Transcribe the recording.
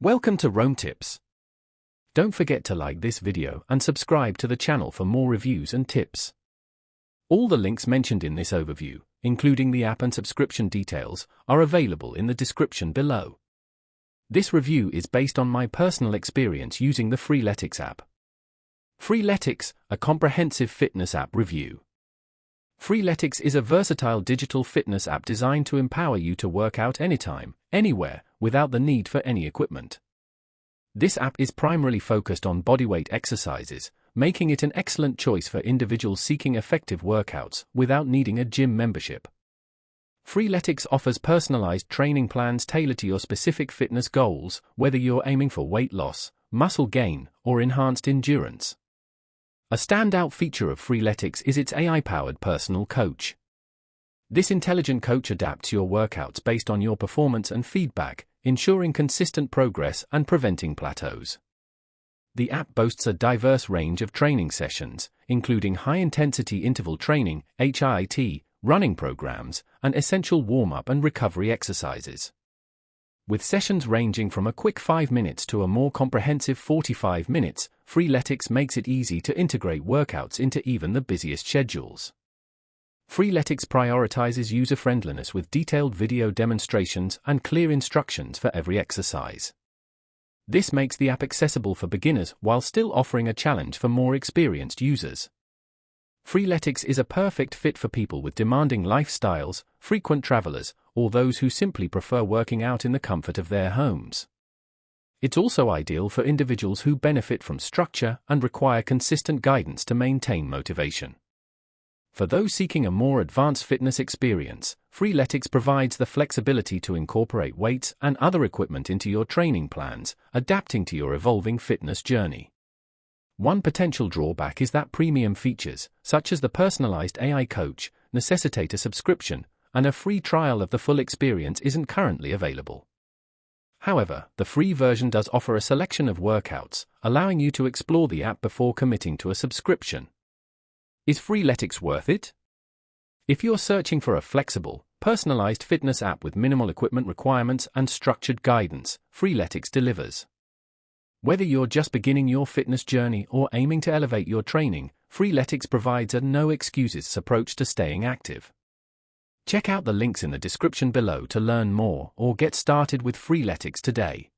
Welcome to Rome Tips. Don't forget to like this video and subscribe to the channel for more reviews and tips. All the links mentioned in this overview, including the app and subscription details, are available in the description below. This review is based on my personal experience using the Freeletics app. Freeletics, a comprehensive fitness app review. Freeletics is a versatile digital fitness app designed to empower you to work out anytime, anywhere, without the need for any equipment. This app is primarily focused on bodyweight exercises, making it an excellent choice for individuals seeking effective workouts without needing a gym membership. Freeletics offers personalized training plans tailored to your specific fitness goals, whether you're aiming for weight loss, muscle gain, or enhanced endurance. A standout feature of Freeletics is its AI-powered personal coach. This intelligent coach adapts your workouts based on your performance and feedback, ensuring consistent progress and preventing plateaus. The app boasts a diverse range of training sessions, including high-intensity interval training, HIIT, running programs, and essential warm-up and recovery exercises. With sessions ranging from a quick 5 minutes to a more comprehensive 45 minutes, Freeletics makes it easy to integrate workouts into even the busiest schedules. Freeletics prioritizes user-friendliness with detailed video demonstrations and clear instructions for every exercise. This makes the app accessible for beginners while still offering a challenge for more experienced users. Freeletics is a perfect fit for people with demanding lifestyles, frequent travelers, or those who simply prefer working out in the comfort of their homes. It's also ideal for individuals who benefit from structure and require consistent guidance to maintain motivation. For those seeking a more advanced fitness experience, Freeletics provides the flexibility to incorporate weights and other equipment into your training plans, adapting to your evolving fitness journey. One potential drawback is that premium features, such as the personalized AI coach, necessitate a subscription, and a free trial of the full experience isn't currently available. However, the free version does offer a selection of workouts, allowing you to explore the app before committing to a subscription. Is Freeletics worth it? If you're searching for a flexible, personalized fitness app with minimal equipment requirements and structured guidance, Freeletics delivers. Whether you're just beginning your fitness journey or aiming to elevate your training, Freeletics provides a no-excuses approach to staying active. Check out the links in the description below to learn more or get started with Freeletics today.